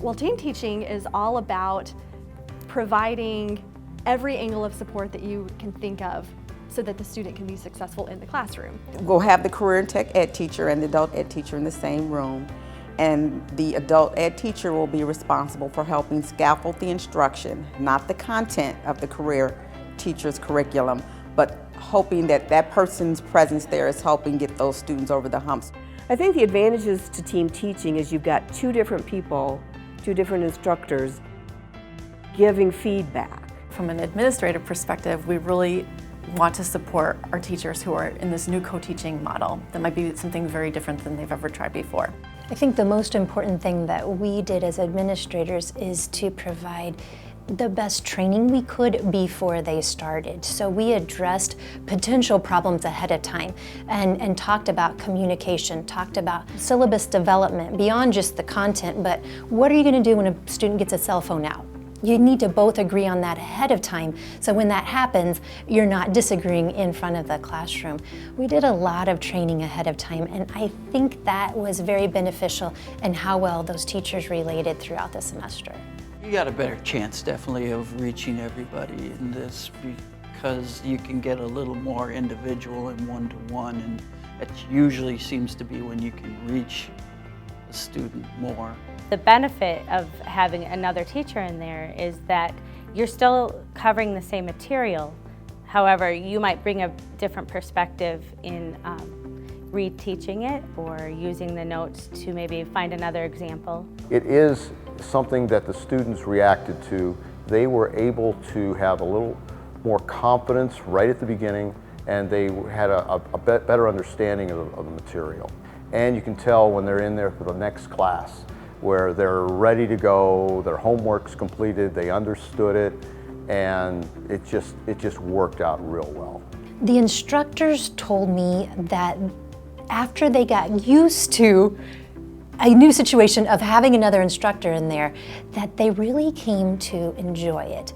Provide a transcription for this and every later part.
Well, team teaching is all about providing every angle of support that you can think of so that the student can be successful in the classroom. We'll have the career and tech ed teacher and the adult ed teacher in the same room, and the adult ed teacher will be responsible for helping scaffold the instruction, not the content of the career teacher's curriculum, but hoping that that person's presence there is helping get those students over the humps. I think the advantages to team teaching is you've got two different people, two different instructors giving feedback. From an administrative perspective, we really want to support our teachers who are in this new co-teaching model that might be something very different than they've ever tried before. I think the most important thing that we did as administrators is to provide the best training we could before they started. So we addressed potential problems ahead of time and talked about communication, talked about syllabus development beyond just the content, but what are you going to do when a student gets a cell phone out? You need to both agree on that ahead of time, so when that happens, you're not disagreeing in front of the classroom. We did a lot of training ahead of time, and I think that was very beneficial in how well those teachers related throughout the semester. You got a better chance, definitely, of reaching everybody in this because you can get a little more individual and one-to-one, and that usually seems to be when you can reach the student more. The benefit of having another teacher in there is that you're still covering the same material. However, you might bring a different perspective in reteaching it or using the notes to maybe find another example. It is something that the students reacted to. They were able to have a little more confidence right at the beginning, and they had a better understanding of the material. And you can tell when they're in there for the next class, where they're ready to go, their homework's completed, they understood it, and it just worked out real well. The instructors told me that after they got used to a new situation of having another instructor in there, that they really came to enjoy it.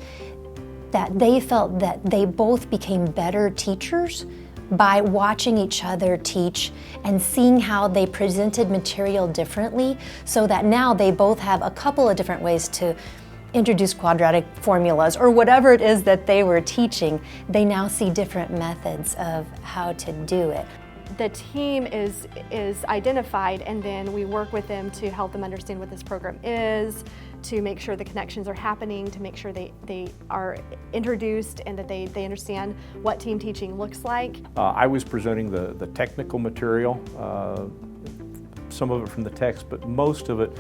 That they felt that they both became better teachers by watching each other teach and seeing how they presented material differently, so that now they both have a couple of different ways to introduce quadratic formulas or whatever it is that they were teaching. They now see different methods of how to do it. The team is identified, and then we work with them to help them understand what this program is, to make sure the connections are happening, to make sure they are introduced and that they understand what team teaching looks like. I was presenting the technical material, some of it from the text, but most of it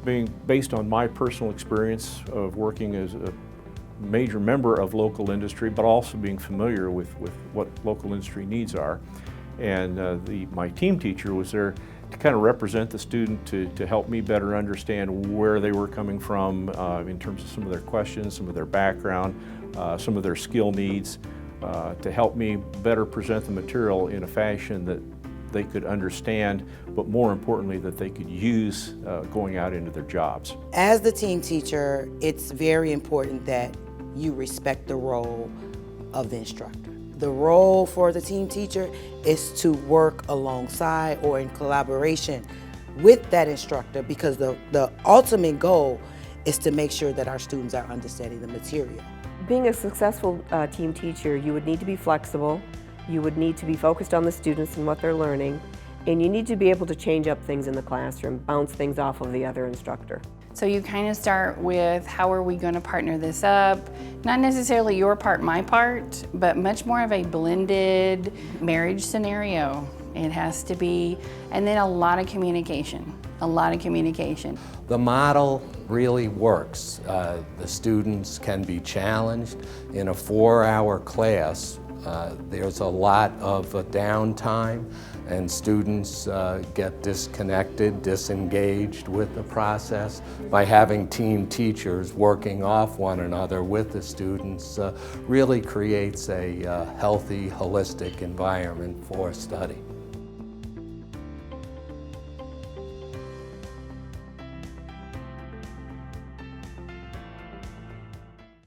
being based on my personal experience of working as a major member of local industry, but also being familiar with what local industry needs are. And my team teacher was there to kind of represent the student, to help me better understand where they were coming from in terms of some of their questions, some of their background, some of their skill needs, to help me better present the material in a fashion that they could understand, but more importantly, that they could use going out into their jobs. As the team teacher, it's very important that you respect the role of the instructor. The role for the team teacher is to work alongside or in collaboration with that instructor, because the ultimate goal is to make sure that our students are understanding the material. Being a successful team teacher, you would need to be flexible, you would need to be focused on the students and what they're learning, and you need to be able to change up things in the classroom, bounce things off of the other instructor. So you kind of start with, how are we going to partner this up? Not necessarily your part, my part, but much more of a blended marriage scenario. It has to be, and then a lot of communication, a lot of communication. The model really works. The students can be challenged. In a 4-hour class, there's a lot of downtime, and students get disconnected, disengaged with the process. By having team teachers working off one another with the students really creates a healthy, holistic environment for study.